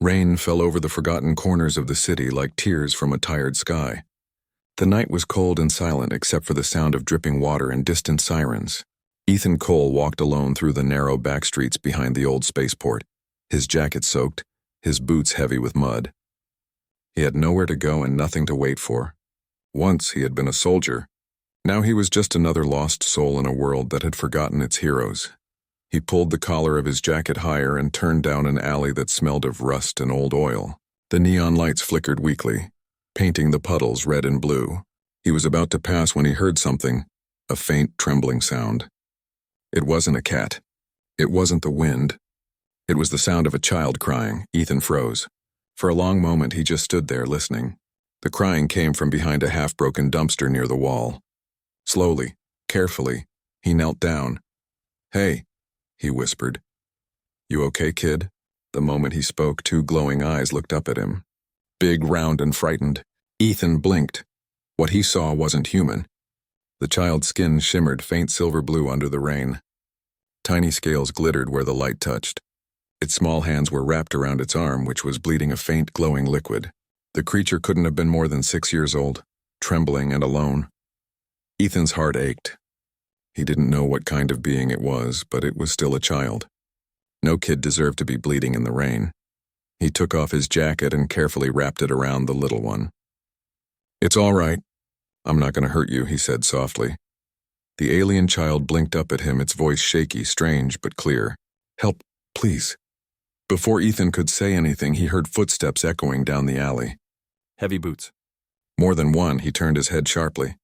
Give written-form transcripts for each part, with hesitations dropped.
Rain fell over the forgotten corners of the city like tears from a tired sky. The night was cold and silent except for the sound of dripping water and distant sirens. Ethan Cole walked alone through the narrow back streets behind the old spaceport, his jacket soaked, his boots heavy with mud. He had nowhere to go and nothing to wait for. Once he had been a soldier. Now he was just another lost soul in a world that had forgotten its heroes. He pulled the collar of his jacket higher and turned down an alley that smelled of rust and old oil. The neon lights flickered weakly, painting the puddles red and blue. He was about to pass when he heard something, a faint, trembling sound. It wasn't a cat. It wasn't the wind. It was the sound of a child crying. Ethan froze. For a long moment he just stood there listening. The crying came from behind a half-broken dumpster near the wall. Slowly, carefully, he knelt down. "Hey," he whispered. "You okay, kid?" The moment he spoke, two glowing eyes looked up at him. Big, round, and frightened. Ethan blinked. What he saw wasn't human. The child's skin shimmered faint silver blue under the rain. Tiny scales glittered where the light touched. Its small hands were wrapped around its arm, which was bleeding a faint, glowing liquid. The creature couldn't have been more than 6 years old, trembling and alone. Ethan's heart ached. He didn't know what kind of being it was, but it was still a child. No kid deserved to be bleeding in the rain. He took off his jacket and carefully wrapped it around the little one. "It's all right. I'm not going to hurt you," he said softly. The alien child blinked up at him, its voice shaky, strange, but clear. "Help, please." Before Ethan could say anything, he heard footsteps echoing down the alley. Heavy boots. More than one, he turned his head sharply.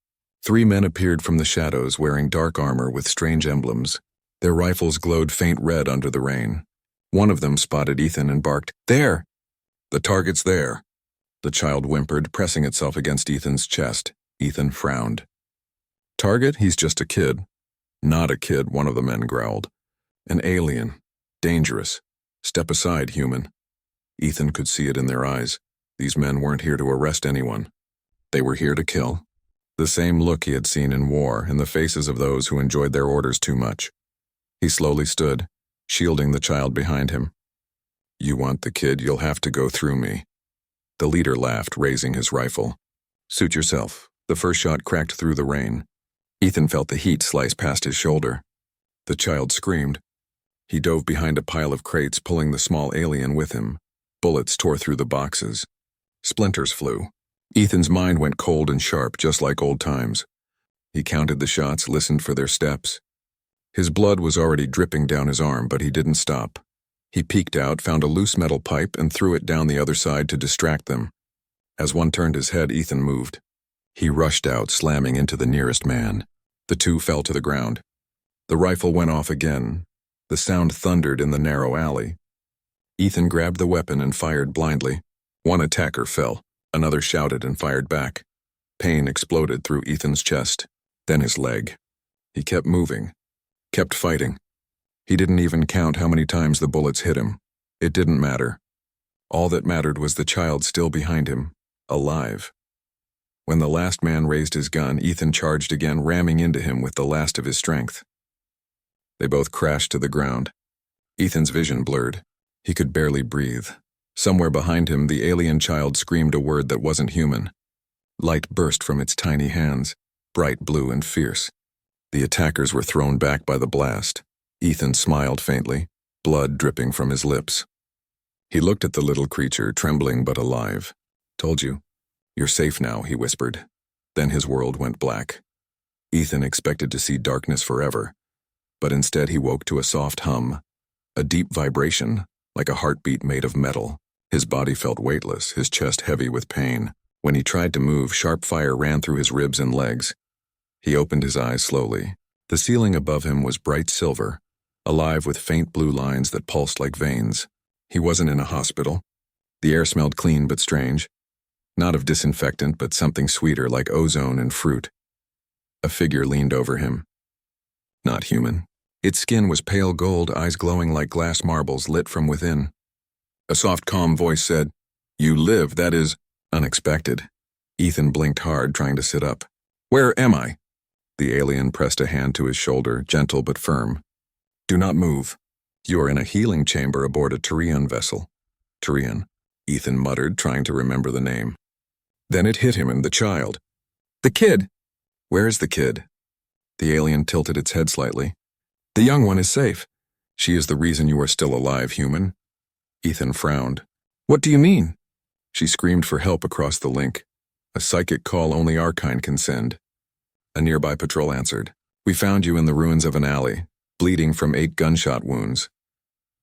3 men appeared from the shadows wearing dark armor with strange emblems. Their rifles glowed faint red under the rain. One of them spotted Ethan and barked, "There! The target's there." The child whimpered, pressing itself against Ethan's chest. Ethan frowned. "Target? He's just a kid." "Not a kid," one of the men growled. "An alien. Dangerous. Step aside, human." Ethan could see it in their eyes. These men weren't here to arrest anyone. They were here to kill. The same look he had seen in war in the faces of those who enjoyed their orders too much. He slowly stood, shielding the child behind him. "You want the kid, you'll have to go through me." The leader laughed, raising his rifle. "Suit yourself." The first shot cracked through the rain. Ethan felt the heat slice past his shoulder. The child screamed. He dove behind a pile of crates, pulling the small alien with him. Bullets tore through the boxes. Splinters flew. Ethan's mind went cold and sharp, just like old times. He counted the shots, listened for their steps. His blood was already dripping down his arm, but he didn't stop. He peeked out, found a loose metal pipe, and threw it down the other side to distract them. As one turned his head, Ethan moved. He rushed out, slamming into the nearest man. The two fell to the ground. The rifle went off again. The sound thundered in the narrow alley. Ethan grabbed the weapon and fired blindly. One attacker fell. Another shouted and fired back. Pain exploded through Ethan's chest, then his leg. He kept moving, kept fighting. He didn't even count how many times the bullets hit him. It didn't matter. All that mattered was the child still behind him, alive. When the last man raised his gun, Ethan charged again, ramming into him with the last of his strength. They both crashed to the ground. Ethan's vision blurred. He could barely breathe. Somewhere behind him, the alien child screamed a word that wasn't human. Light burst from its tiny hands, bright blue and fierce. The attackers were thrown back by the blast. Ethan smiled faintly, blood dripping from his lips. He looked at the little creature, trembling but alive. "Told you. You're safe now," he whispered. Then his world went black. Ethan expected to see darkness forever, but instead he woke to a soft hum, a deep vibration, like a heartbeat made of metal. His body felt weightless, his chest heavy with pain. When he tried to move, sharp fire ran through his ribs and legs. He opened his eyes slowly. The ceiling above him was bright silver, alive with faint blue lines that pulsed like veins. He wasn't in a hospital. The air smelled clean but strange. Not of disinfectant, but something sweeter like ozone and fruit. A figure leaned over him. Not human. Its skin was pale gold, eyes glowing like glass marbles lit from within. A soft, calm voice said, "You live, that is unexpected." Ethan blinked hard, trying to sit up. "Where am I?" The alien pressed a hand to his shoulder, gentle but firm. "Do not move. You are in a healing chamber aboard a Turian vessel." Turian, Ethan muttered, trying to remember the name. Then it hit him and the child. The kid! Where is the kid? The alien tilted its head slightly. The young one is safe. She is the reason you are still alive, human. Ethan frowned. What do you mean? She screamed for help across the link. A psychic call only our kind can send. A nearby patrol answered. We found you in the ruins of an alley, bleeding from 8 gunshot wounds.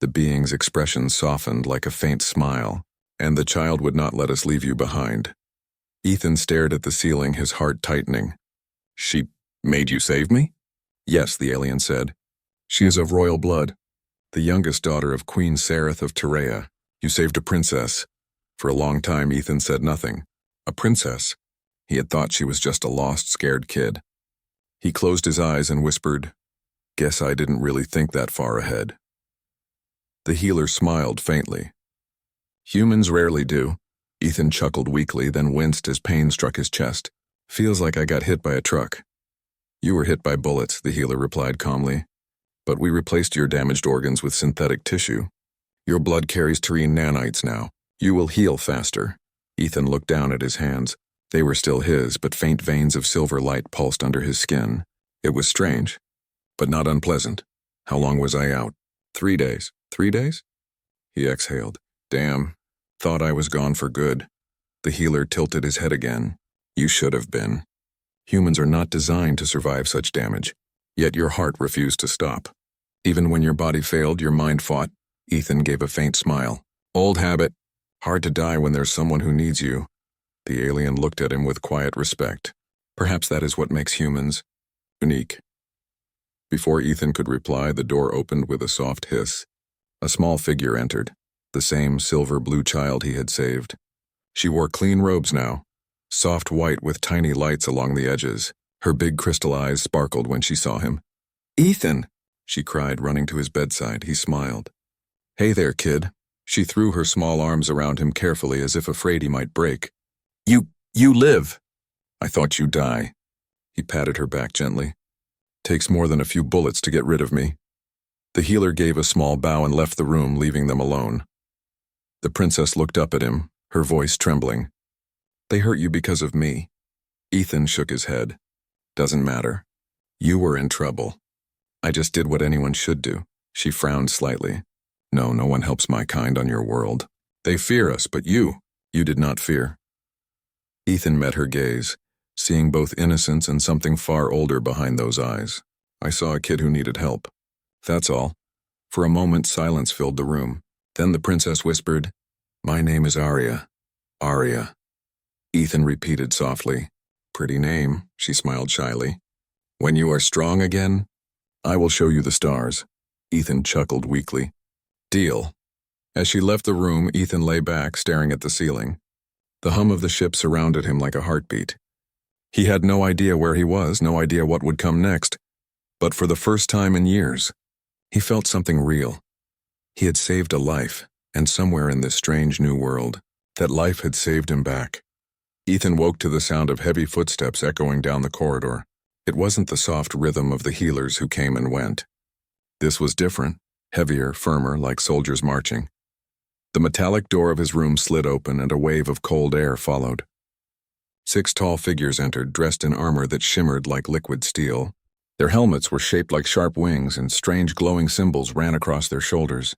The being's expression softened like a faint smile, and the child would not let us leave you behind. Ethan stared at the ceiling, his heart tightening. She made you save me? Yes, the alien said. She is of royal blood, the youngest daughter of Queen Sareth of Terea. You saved a princess. For a long time, Ethan said nothing. A princess? He had thought she was just a lost, scared kid. He closed his eyes and whispered, Guess I didn't really think that far ahead. The healer smiled faintly. Humans rarely do. Ethan chuckled weakly, then winced as pain struck his chest. Feels like I got hit by a truck. You were hit by bullets, the healer replied calmly. But we replaced your damaged organs with synthetic tissue. Your blood carries terrene nanites now. You will heal faster. Ethan looked down at his hands. They were still his, but faint veins of silver light pulsed under his skin. It was strange, but not unpleasant. How long was I out? 3 days. 3 days? He exhaled. Damn. Thought I was gone for good. The healer tilted his head again. You should have been. Humans are not designed to survive such damage. Yet your heart refused to stop. Even when your body failed, your mind fought. Ethan gave a faint smile. Old habit. Hard to die when there's someone who needs you. The alien looked at him with quiet respect. Perhaps that is what makes humans unique. Before Ethan could reply, the door opened with a soft hiss. A small figure entered, the same silver-blue child he had saved. She wore clean robes now, soft white with tiny lights along the edges. Her big crystal eyes sparkled when she saw him. Ethan! She cried, running to his bedside. He smiled. Hey there, kid. She threw her small arms around him carefully as if afraid he might break. You live. I thought you'd die. He patted her back gently. Takes more than a few bullets to get rid of me. The healer gave a small bow and left the room, leaving them alone. The princess looked up at him, her voice trembling. They hurt you because of me. Ethan shook his head. Doesn't matter. You were in trouble. I just did what anyone should do. She frowned slightly. No one helps my kind on your world. They fear us, but you did not fear. Ethan met her gaze, seeing both innocence and something far older behind those eyes. I saw a kid who needed help. That's all. For a moment, silence filled the room. Then the princess whispered, My name is Arya. Arya. Ethan repeated softly. Pretty name, she smiled shyly. When you are strong again, I will show you the stars. Ethan chuckled weakly. Deal. As she left the room, Ethan lay back, staring at the ceiling. The hum of the ship surrounded him like a heartbeat. He had no idea where he was, no idea what would come next. But for the first time in years, he felt something real. He had saved a life, and somewhere in this strange new world, that life had saved him back. Ethan woke to the sound of heavy footsteps echoing down the corridor. It wasn't the soft rhythm of the healers who came and went. This was different, heavier, firmer, like soldiers marching. The metallic door of his room slid open and a wave of cold air followed. 6 tall figures entered, dressed in armor that shimmered like liquid steel. Their helmets were shaped like sharp wings, and strange glowing symbols ran across their shoulders.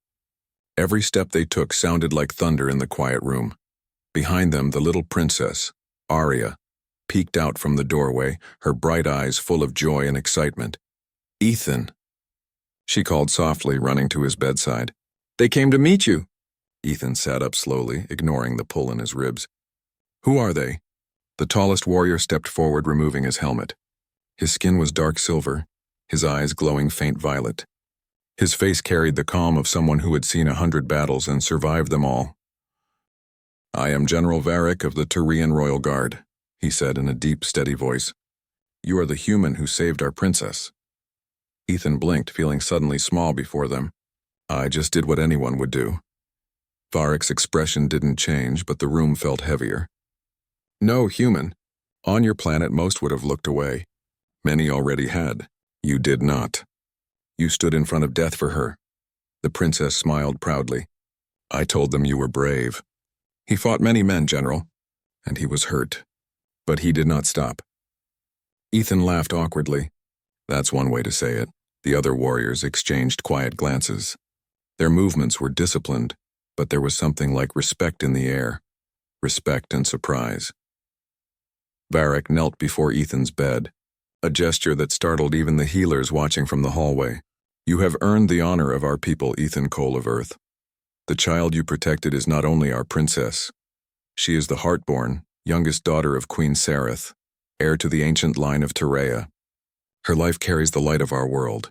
Every step they took sounded like thunder in the quiet room. Behind them, the little princess, Arya, peeked out from the doorway, her bright eyes full of joy and excitement. Ethan, she called softly, running to his bedside. They came to meet you. Ethan sat up slowly, ignoring the pull in his ribs. Who are they? The tallest warrior stepped forward, removing his helmet. His skin was dark silver, his eyes glowing faint violet. His face carried the calm of someone who had seen 100 battles and survived them all. I am General Varric of the Terean Royal Guard, he said in a deep, steady voice. You are the human who saved our princess. Ethan blinked, feeling suddenly small before them. I just did what anyone would do. Varric's expression didn't change, but the room felt heavier. No, human. On your planet, most would have looked away. Many already had. You did not. You stood in front of death for her. The princess smiled proudly. I told them you were brave. He fought many men, General, and he was hurt. But he did not stop. Ethan laughed awkwardly. That's one way to say it. The other warriors exchanged quiet glances. Their movements were disciplined, but there was something like respect in the air. Respect and surprise. Varric knelt before Ethan's bed, a gesture that startled even the healers watching from the hallway. You have earned the honor of our people, Ethan Cole of Earth. The child you protected is not only our princess. She is the heartborn, youngest daughter of Queen Sareth, heir to the ancient line of Terea. Her life carries the light of our world.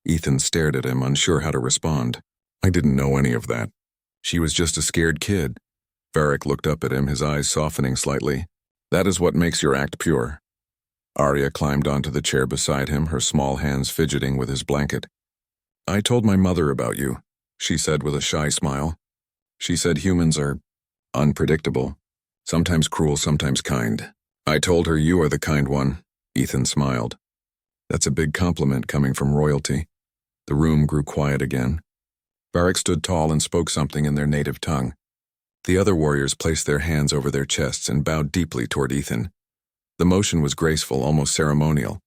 Ethan stared at him, unsure how to respond. I didn't know any of that. She was just a scared kid. Varric looked up at him, his eyes softening slightly. That is what makes your act pure. Arya climbed onto the chair beside him, her small hands fidgeting with his blanket. I told my mother about you, she said with a shy smile. She said humans are unpredictable, sometimes cruel, sometimes kind. I told her you are the kind one. Ethan smiled. That's a big compliment coming from royalty. The room grew quiet again. Varric stood tall and spoke something in their native tongue. The other warriors placed their hands over their chests and bowed deeply toward Ethan. The motion was graceful, almost ceremonial.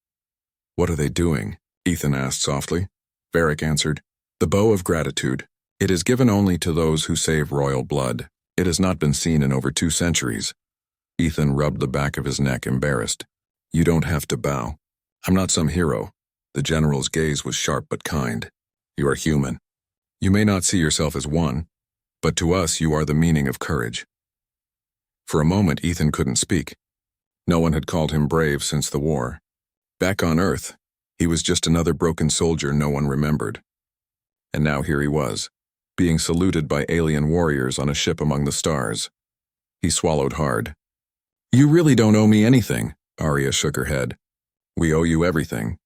What are they doing? Ethan asked softly. Varric answered, The bow of gratitude. It is given only to those who save royal blood. It has not been seen in over 2 centuries. Ethan rubbed the back of his neck, embarrassed. You don't have to bow. I'm not some hero. The general's gaze was sharp but kind. You are human. You may not see yourself as one, but to us you are the meaning of courage. For a moment Ethan couldn't speak. No one had called him brave since the war. Back on Earth, he was just another broken soldier no one remembered. And now here he was, being saluted by alien warriors on a ship among the stars. He swallowed hard. You really don't owe me anything, Arya shook her head. We owe you everything.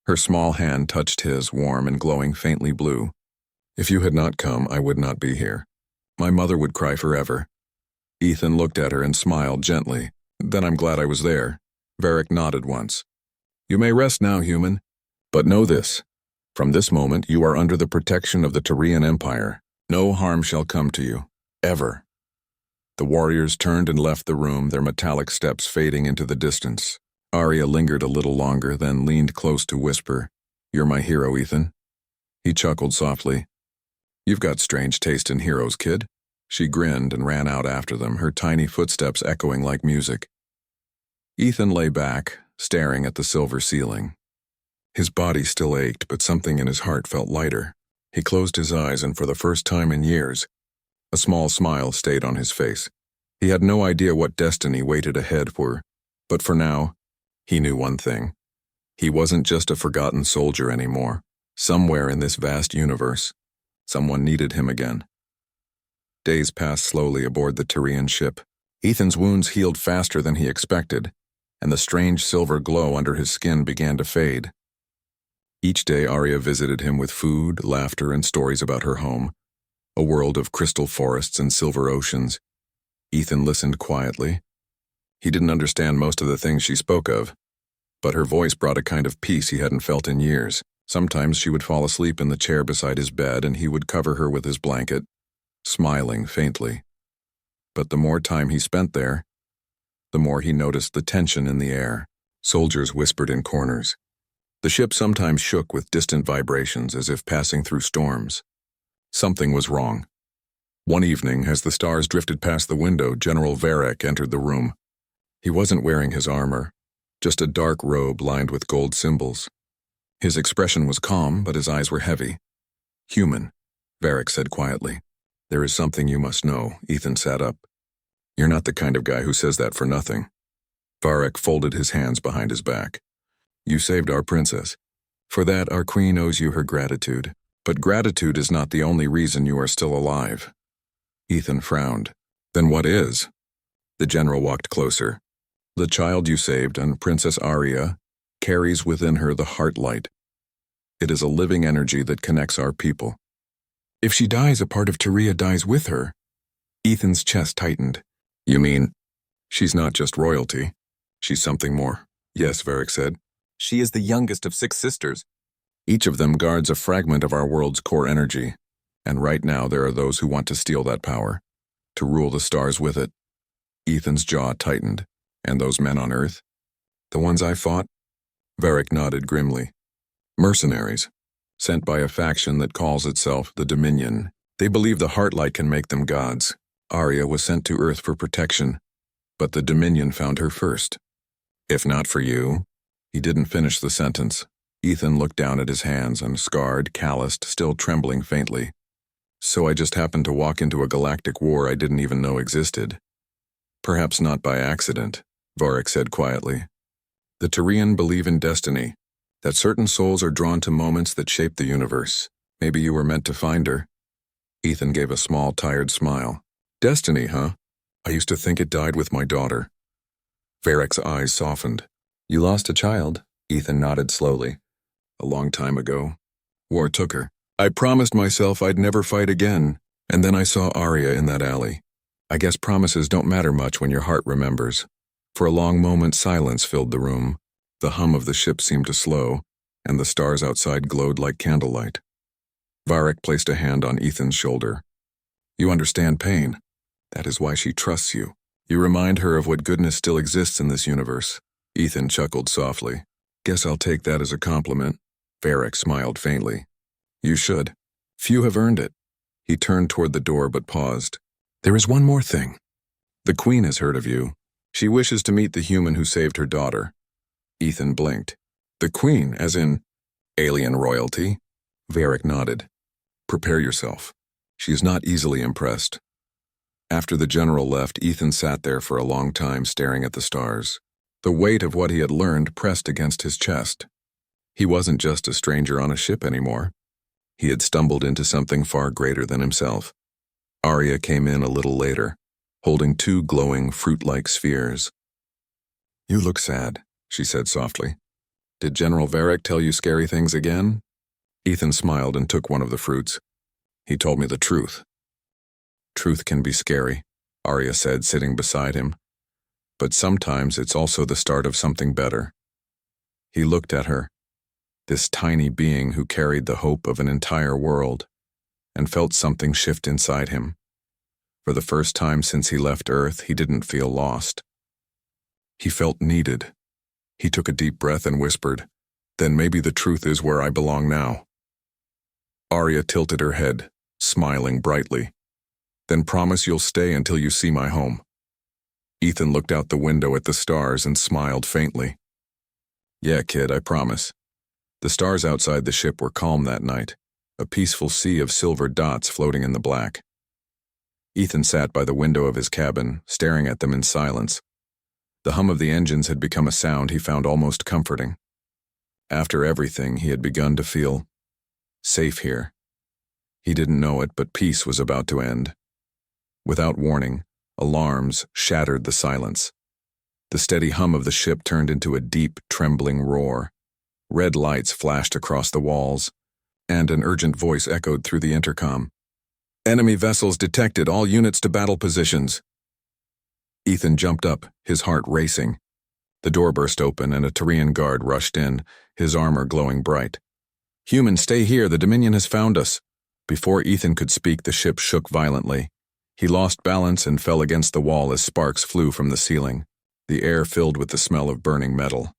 Her small hand touched his, warm and glowing faintly blue. If you had not come, I would not be here. My mother would cry forever. Ethan looked at her and smiled gently. Then I'm glad I was there. Varric nodded once. You may rest now, human. But know this. From this moment, you are under the protection of the Tyrian Empire. No harm shall come to you. Ever. The warriors turned and left the room, their metallic steps fading into the distance. Arya lingered a little longer, then leaned close to whisper, You're my hero, Ethan. He chuckled softly. You've got strange taste in heroes, kid. She grinned and ran out after them, her tiny footsteps echoing like music. Ethan lay back, staring at the silver ceiling. His body still ached, but something in his heart felt lighter. He closed his eyes, and for the first time in years, a small smile stayed on his face. He had no idea what destiny waited ahead but for now, he knew one thing. He wasn't just a forgotten soldier anymore. Somewhere in this vast universe, someone needed him again. Days passed slowly aboard the Tyrian ship. Ethan's wounds healed faster than he expected, and the strange silver glow under his skin began to fade. Each day Arya visited him with food, laughter, and stories about her home, a world of crystal forests and silver oceans. Ethan listened quietly. He didn't understand most of the things she spoke of, but her voice brought a kind of peace he hadn't felt in years. Sometimes she would fall asleep in the chair beside his bed, and he would cover her with his blanket, smiling faintly. But the more time he spent there, the more he noticed the tension in the air. Soldiers whispered in corners. The ship sometimes shook with distant vibrations as if passing through storms. Something was wrong. One evening, as the stars drifted past the window, General Varric entered the room. He wasn't wearing his armor, just a dark robe lined with gold symbols. His expression was calm, but his eyes were heavy. Human, Varric said quietly. There is something you must know. Ethan sat up. You're not the kind of guy who says that for nothing. Varric folded his hands behind his back. You saved our princess. For that, our queen owes you her gratitude. But gratitude is not the only reason you are still alive. Ethan frowned. Then what is? The general walked closer. The child you saved, and Princess Arya, carries within her the heart light. It is a living energy that connects our people. If she dies, a part of Tyria dies with her. Ethan's chest tightened. You mean, she's not just royalty. She's something more. Yes, Varric said. She is the youngest of 6 sisters. Each of them guards a fragment of our world's core energy, and right now there are those who want to steal that power. to rule the stars with it. Ethan's jaw tightened. And those men on Earth? The ones I fought? Varric nodded grimly. Mercenaries, sent by a faction that calls itself the Dominion. They believe the Heartlight can make them gods. Arya was sent to Earth for protection, but the Dominion found her first. If not for you... He didn't finish the sentence. Ethan looked down at his hands and scarred, calloused, still trembling faintly. So I just happened to walk into a galactic war I didn't even know existed. Perhaps not by accident, Varric said quietly. The Tyrian believe in destiny, that certain souls are drawn to moments that shape the universe. Maybe you were meant to find her. Ethan gave a small, tired smile. Destiny, huh? I used to think it died with my daughter. Varric's eyes softened. You lost a child, Ethan nodded slowly. A long time ago. War took her. I promised myself I'd never fight again, and then I saw Arya in that alley. I guess promises don't matter much when your heart remembers. For a long moment, silence filled the room. The hum of the ship seemed to slow, and the stars outside glowed like candlelight. Varric placed a hand on Ethan's shoulder. You understand pain. That is why she trusts you. You remind her of what goodness still exists in this universe. Ethan chuckled softly. Guess I'll take that as a compliment. Varric smiled faintly. You should. Few have earned it. He turned toward the door but paused. There is one more thing. The Queen has heard of you. She wishes to meet the human who saved her daughter. Ethan blinked. The Queen, as in alien royalty? Varric nodded. Prepare yourself. She is not easily impressed. After the general left, Ethan sat there for a long time staring at the stars. The weight of what he had learned pressed against his chest. He wasn't just a stranger on a ship anymore. He had stumbled into something far greater than himself. Arya came in a little later, holding two glowing, fruit-like spheres. You look sad, she said softly. Did General Varric tell you scary things again? Ethan smiled and took one of the fruits. He told me the truth. Truth can be scary, Arya said, sitting beside him. But sometimes it's also the start of something better. He looked at her, this tiny being who carried the hope of an entire world, and felt something shift inside him. For the first time since he left Earth, he didn't feel lost. He felt needed. He took a deep breath and whispered, Then maybe the truth is where I belong now. Arya tilted her head, smiling brightly. Then promise you'll stay until you see my home. Ethan looked out the window at the stars and smiled faintly. Yeah, kid, I promise. The stars outside the ship were calm that night, a peaceful sea of silver dots floating in the black. Ethan sat by the window of his cabin, staring at them in silence. The hum of the engines had become a sound he found almost comforting. After everything, he had begun to feel safe here. He didn't know it, but peace was about to end. Without warning, alarms shattered the silence. The steady hum of the ship turned into a deep, trembling roar. Red lights flashed across the walls, and an urgent voice echoed through the intercom. Enemy vessels detected, all units to battle positions. Ethan jumped up, his heart racing. The door burst open and a Tyrian guard rushed in, his armor glowing bright. Humans, stay here, the Dominion has found us. Before Ethan could speak, the ship shook violently. He lost balance and fell against the wall as sparks flew from the ceiling. The air filled with the smell of burning metal.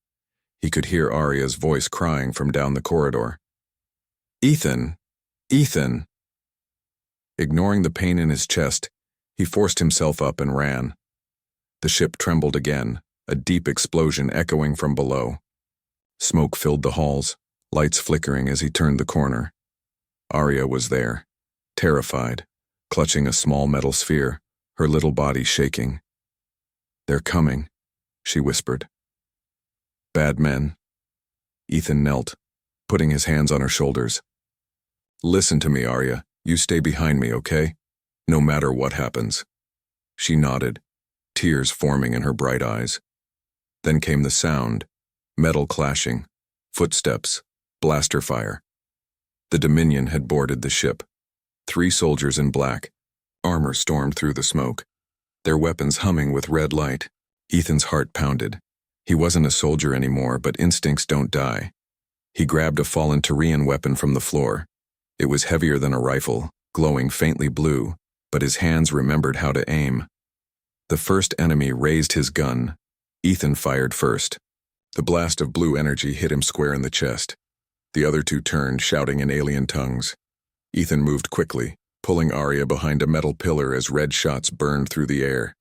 He could hear Arya's voice crying from down the corridor. Ethan! Ethan! Ignoring the pain in his chest, he forced himself up and ran. The ship trembled again, a deep explosion echoing from below. Smoke filled the halls, lights flickering as he turned the corner. Arya was there, terrified, clutching a small metal sphere, her little body shaking. They're coming, she whispered. Bad men. Ethan knelt, putting his hands on her shoulders. Listen to me, Arya. You stay behind me, okay? No matter what happens. She nodded, tears forming in her bright eyes. Then came the sound, metal clashing, footsteps, blaster fire. The Dominion had boarded the ship. 3 soldiers in black, armor stormed through the smoke, their weapons humming with red light. Ethan's heart pounded. He wasn't a soldier anymore, but instincts don't die. He grabbed a fallen Tyrian weapon from the floor. It was heavier than a rifle, glowing faintly blue, but his hands remembered how to aim. The first enemy raised his gun. Ethan fired first. The blast of blue energy hit him square in the chest. The other two turned, shouting in alien tongues. Ethan moved quickly, pulling Arya behind a metal pillar as red shots burned through the air.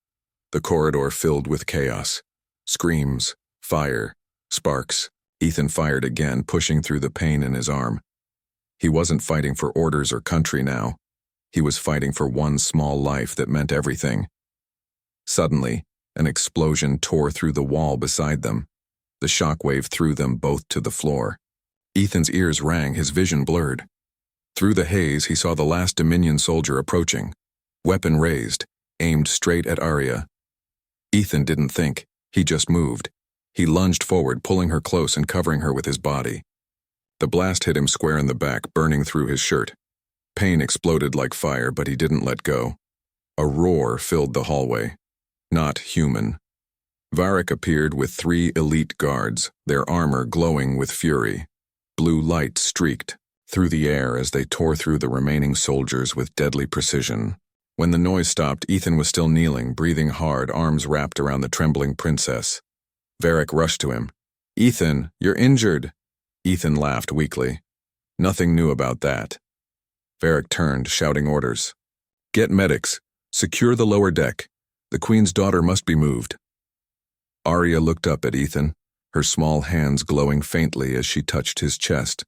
The corridor filled with chaos. Screams, fire, sparks. Ethan fired again, pushing through the pain in his arm. He wasn't fighting for orders or country now. He was fighting for one small life that meant everything. Suddenly, an explosion tore through the wall beside them. The shockwave threw them both to the floor. Ethan's ears rang, his vision blurred. Through the haze, he saw the last Dominion soldier approaching. Weapon raised, aimed straight at Arya. Ethan didn't think, he just moved. He lunged forward, pulling her close and covering her with his body. The blast hit him square in the back, burning through his shirt. Pain exploded like fire, but he didn't let go. A roar filled the hallway. Not human. Varric appeared with 3 elite guards, their armor glowing with fury. Blue light streaked through the air as they tore through the remaining soldiers with deadly precision. When the noise stopped, Ethan was still kneeling, breathing hard, arms wrapped around the trembling princess. Varric rushed to him. "Ethan, you're injured." Ethan laughed weakly. Nothing new about that. Varric turned, shouting orders. "Get medics. Secure the lower deck. The Queen's daughter must be moved." Arya looked up at Ethan, her small hands glowing faintly as she touched his chest.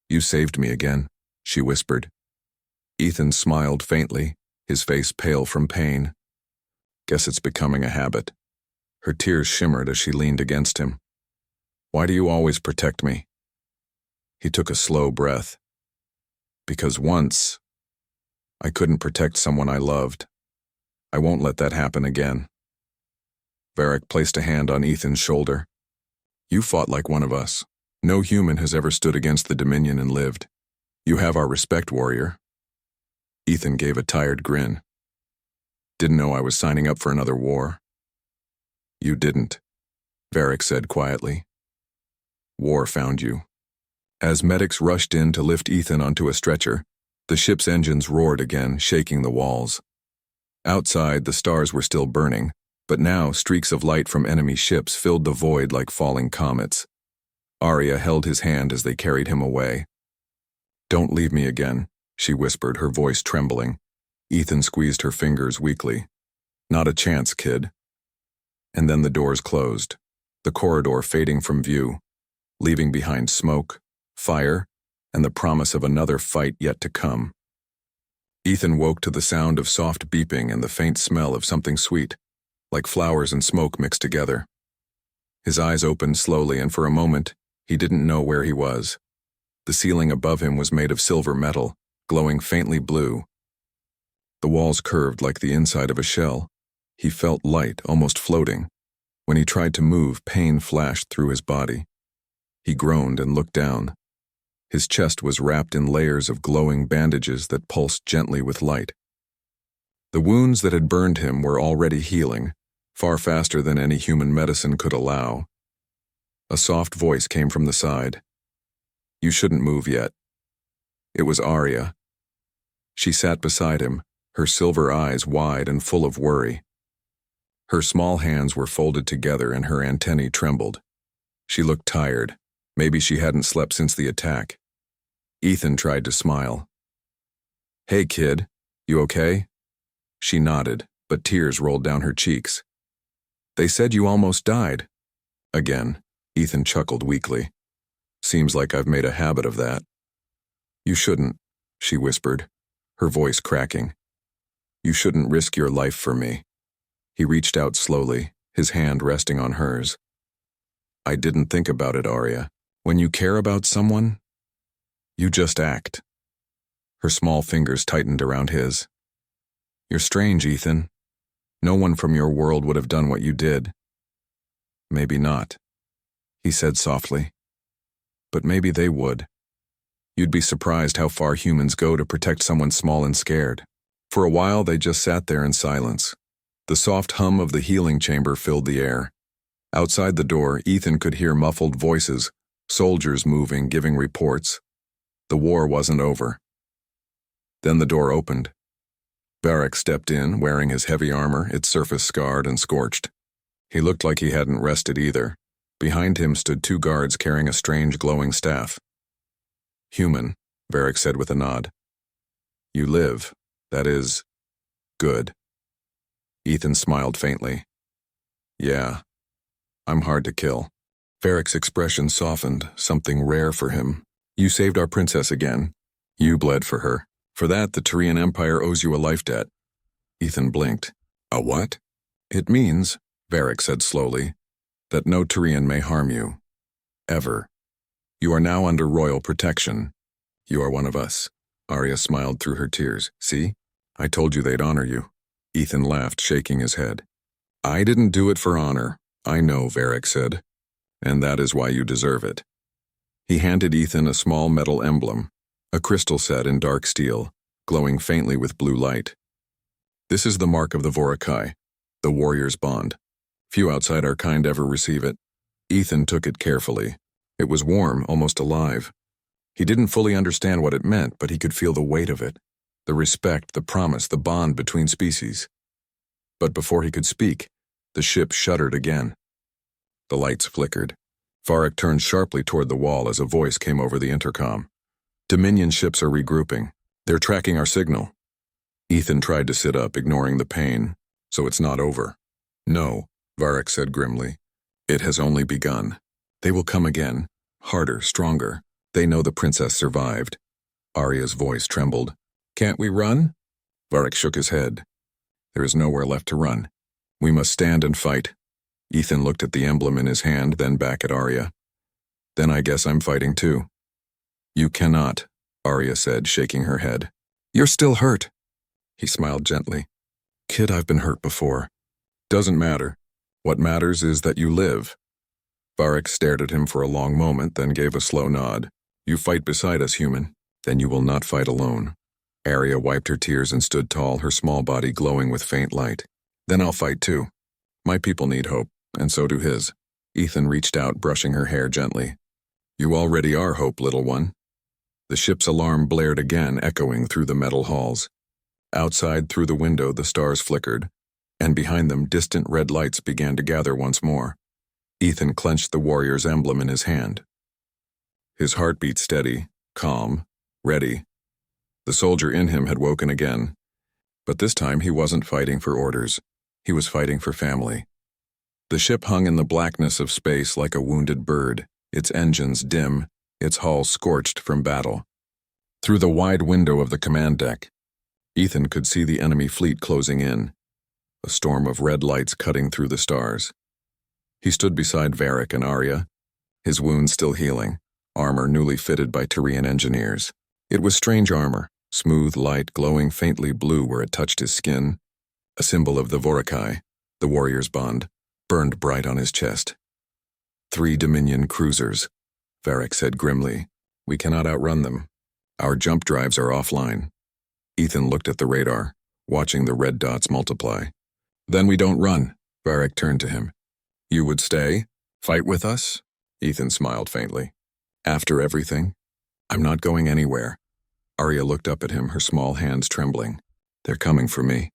"You saved me again," she whispered. Ethan smiled faintly, his face pale from pain. "Guess it's becoming a habit." Her tears shimmered as she leaned against him. "Why do you always protect me?" He took a slow breath. "Because once, I couldn't protect someone I loved. I won't let that happen again." Varric placed a hand on Ethan's shoulder. "You fought like one of us. No human has ever stood against the Dominion and lived. You have our respect, warrior." Ethan gave a tired grin. "Didn't know I was signing up for another war." "You didn't," Varric said quietly. "War found you." As medics rushed in to lift Ethan onto a stretcher, the ship's engines roared again, shaking the walls. Outside, the stars were still burning, but now streaks of light from enemy ships filled the void like falling comets. Arya held his hand as they carried him away. "Don't leave me again," she whispered, her voice trembling. Ethan squeezed her fingers weakly. "Not a chance, kid." And then the doors closed, the corridor fading from view, leaving behind smoke, fire, and the promise of another fight yet to come. Ethan woke to the sound of soft beeping and the faint smell of something sweet, like flowers and smoke mixed together. His eyes opened slowly, and for a moment, he didn't know where he was. The ceiling above him was made of silver metal, glowing faintly blue. The walls curved like the inside of a shell. He felt light, almost floating. When he tried to move, pain flashed through his body. He groaned and looked down. His chest was wrapped in layers of glowing bandages that pulsed gently with light. The wounds that had burned him were already healing, far faster than any human medicine could allow. A soft voice came from the side. "You shouldn't move yet." It was Arya. She sat beside him, her silver eyes wide and full of worry. Her small hands were folded together and her antennae trembled. She looked tired. Maybe she hadn't slept since the attack. Ethan tried to smile. "Hey, kid, you okay?" She nodded, but tears rolled down her cheeks. "They said you almost died." Again, Ethan chuckled weakly. "Seems like I've made a habit of that." "You shouldn't," she whispered, her voice cracking. "You shouldn't risk your life for me." He reached out slowly, his hand resting on hers. "I didn't think about it, Arya. When you care about someone, you just act." Her small fingers tightened around his. "You're strange, Ethan. No one from your world would have done what you did." "Maybe not," he said softly. "But maybe they would. You'd be surprised how far humans go to protect someone small and scared." For a while, they just sat there in silence. The soft hum of the healing chamber filled the air. Outside the door, Ethan could hear muffled voices, soldiers moving, giving reports. The war wasn't over. Then the door opened. Varric stepped in, wearing his heavy armor, its surface scarred and scorched. He looked like he hadn't rested either. Behind him stood 2 guards carrying a strange glowing staff. "Human," Varric said with a nod. "You live. That is... good." Ethan smiled faintly. "Yeah. I'm hard to kill." Varric's expression softened, something rare for him. "You saved our princess again. You bled for her. For that, the Tyrian Empire owes you a life debt." Ethan blinked. "A what?" "It means," Varric said slowly, "that no Tyrian may harm you. Ever. You are now under royal protection. You are one of us." Arya smiled through her tears. "See? I told you they'd honor you." Ethan laughed, shaking his head. "I didn't do it for honor. I know," Varric said. "And that is why you deserve it." He handed Ethan a small metal emblem, a crystal set in dark steel, glowing faintly with blue light. "This is the mark of the Vorakai, the warrior's bond. Few outside our kind ever receive it." Ethan took it carefully. It was warm, almost alive. He didn't fully understand what it meant, but he could feel the weight of it, the respect, the promise, the bond between species. But before he could speak, the ship shuddered again. The lights flickered. Varric turned sharply toward the wall as a voice came over the intercom. "Dominion ships are regrouping. They're tracking our signal." Ethan tried to sit up, ignoring the pain. "So it's not over." "No," Varric said grimly. "It has only begun. They will come again, harder, stronger. They know the princess survived." Arya's voice trembled. "Can't we run?" Varric shook his head. "There is nowhere left to run. We must stand and fight." Ethan looked at the emblem in his hand, then back at Arya. "Then I guess I'm fighting too." "You cannot," Arya said, shaking her head. "You're still hurt." He smiled gently. "Kid, I've been hurt before. Doesn't matter. What matters is that you live." Varric stared at him for a long moment, then gave a slow nod. "You fight beside us, human. Then you will not fight alone." Arya wiped her tears and stood tall, her small body glowing with faint light. "Then I'll fight too. My people need hope, and so do his." Ethan reached out, brushing her hair gently. "You already are hope, little one." The ship's alarm blared again, echoing through the metal halls. Outside, through the window, the stars flickered, and behind them, distant red lights began to gather once more. Ethan clenched the warrior's emblem in his hand. His heart beat steady, calm, ready. The soldier in him had woken again. But this time he wasn't fighting for orders. He was fighting for family. The ship hung in the blackness of space like a wounded bird, its engines dim, its hull scorched from battle. Through the wide window of the command deck, Ethan could see the enemy fleet closing in, a storm of red lights cutting through the stars. He stood beside Varric and Arya, his wounds still healing, armor newly fitted by Tyrian engineers. It was strange armor, smooth, light, glowing faintly blue where it touched his skin, a symbol of the Vorakai, the warrior's bond, burned bright on his chest. 3 Dominion cruisers, Varric said grimly. "We cannot outrun them. Our jump drives are offline." Ethan looked at the radar, watching the red dots multiply. "Then we don't run." Varric turned to him. "You would stay? Fight with us?" Ethan smiled faintly. "After everything? I'm not going anywhere." Arya looked up at him, her small hands trembling. "They're coming for me.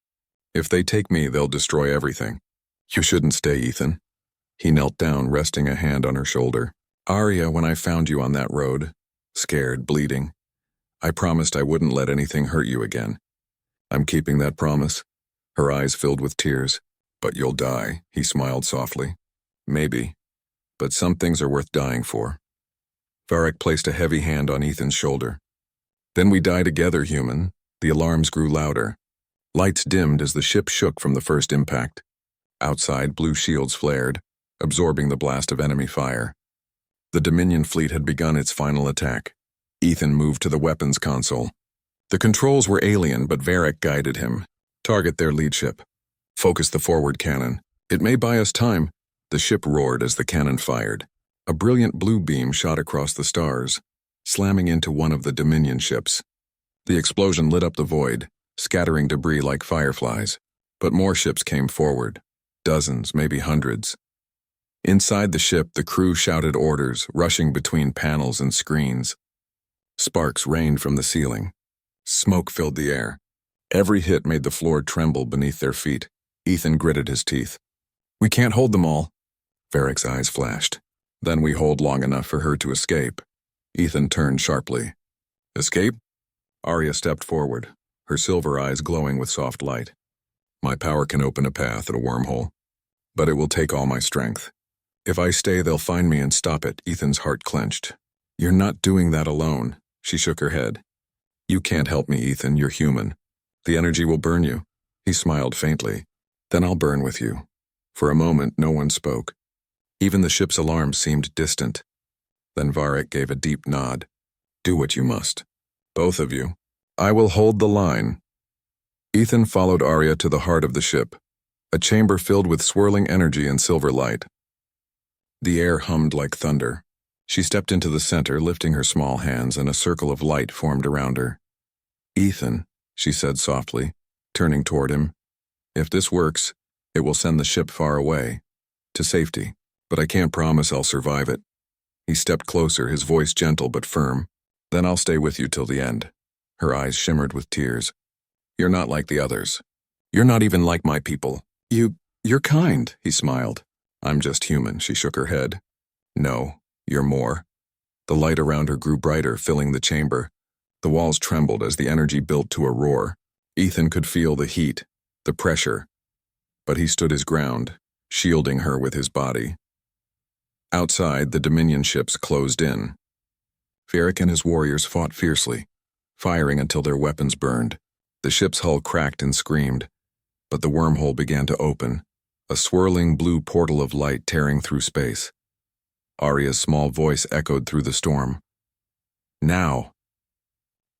If they take me, they'll destroy everything." "You shouldn't stay, Ethan." He knelt down, resting a hand on her shoulder. "Arya, when I found you on that road, scared, bleeding, I promised I wouldn't let anything hurt you again. I'm keeping that promise." Her eyes filled with tears. "But you'll die," he smiled softly. "Maybe. But some things are worth dying for." Varric placed a heavy hand on Ethan's shoulder. "Then we die together, human." The alarms grew louder. Lights dimmed as the ship shook from the first impact. Outside, blue shields flared, absorbing the blast of enemy fire. The Dominion fleet had begun its final attack. Ethan moved to the weapons console. The controls were alien, but Varric guided him. "Target their lead ship. Focus the forward cannon. It may buy us time." The ship roared as the cannon fired. A brilliant blue beam shot across the stars, slamming into one of the Dominion ships. The explosion lit up the void, scattering debris like fireflies. But more ships came forward. Dozens, maybe hundreds. Inside the ship, the crew shouted orders, rushing between panels and screens. Sparks rained from the ceiling. Smoke filled the air. Every hit made the floor tremble beneath their feet. Ethan gritted his teeth. We can't hold them all. Varric's eyes flashed. Then we hold long enough for her to escape. Ethan turned sharply. Escape? Arya stepped forward, her silver eyes glowing with soft light. My power can open a path at a wormhole, but it will take all my strength. If I stay, they'll find me and stop it. Ethan's heart clenched. You're not doing that alone. She shook her head. You can't help me, Ethan. You're human. The energy will burn you. He smiled faintly. Then I'll burn with you. For a moment, no one spoke. Even the ship's alarm seemed distant. Then Varric gave a deep nod. Do what you must. Both of you. I will hold the line. Ethan followed Arya to the heart of the ship, a chamber filled with swirling energy and silver light. The air hummed like thunder. She stepped into the center, lifting her small hands, and a circle of light formed around her. Ethan, she said softly, turning toward him, if this works, it will send the ship far away, to safety, but I can't promise I'll survive it. He stepped closer, his voice gentle but firm. Then I'll stay with you till the end. Her eyes shimmered with tears. You're not like the others. You're not even like my people. You're kind, he smiled. I'm just human, she shook her head. No, you're more. The light around her grew brighter, filling the chamber. The walls trembled as the energy built to a roar. Ethan could feel the heat, the pressure. But he stood his ground, shielding her with his body. Outside, the Dominion ships closed in. Varric and his warriors fought fiercely, firing until their weapons burned. The ship's hull cracked and screamed, but the wormhole began to open, a swirling blue portal of light tearing through space. Arya's small voice echoed through the storm. Now!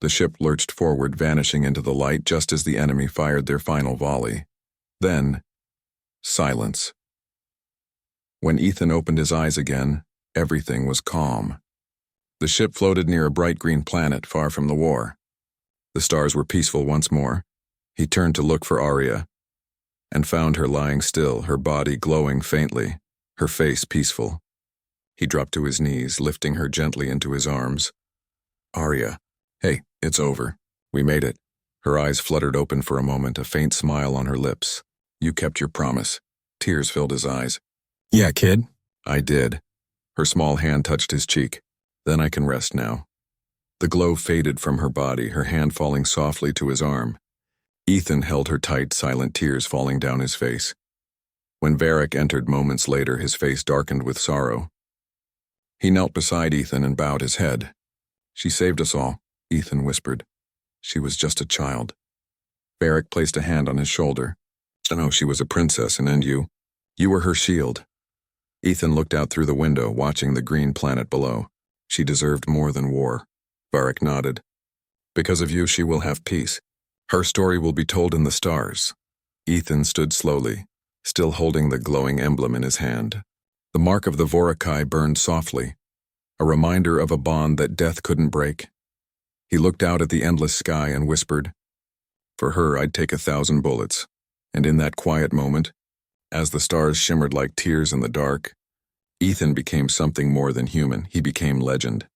The ship lurched forward, vanishing into the light just as the enemy fired their final volley. Then, silence. When Ethan opened his eyes again, everything was calm. The ship floated near a bright green planet far from the war. The stars were peaceful once more. He turned to look for Arya, and found her lying still, her body glowing faintly, her face peaceful. He dropped to his knees, lifting her gently into his arms. Arya, hey, it's over. We made it. Her eyes fluttered open for a moment, a faint smile on her lips. You kept your promise. Tears filled his eyes. Yeah, kid. I did. Her small hand touched his cheek. Then I can rest now. The glow faded from her body, her hand falling softly to his arm. Ethan held her tight, silent tears falling down his face. When Varric entered moments later, his face darkened with sorrow. He knelt beside Ethan and bowed his head. She saved us all, Ethan whispered. She was just a child. Varric placed a hand on his shoulder. I know she was a princess, and you were her shield. Ethan looked out through the window, watching the green planet below. She deserved more than war. Varric nodded. Because of you, she will have peace. Her story will be told in the stars. Ethan stood slowly, still holding the glowing emblem in his hand. The mark of the Vorakai burned softly, a reminder of a bond that death couldn't break. He looked out at the endless sky and whispered, For her, I'd take 1,000 bullets. And in that quiet moment, as the stars shimmered like tears in the dark, Ethan became something more than human. He became legend.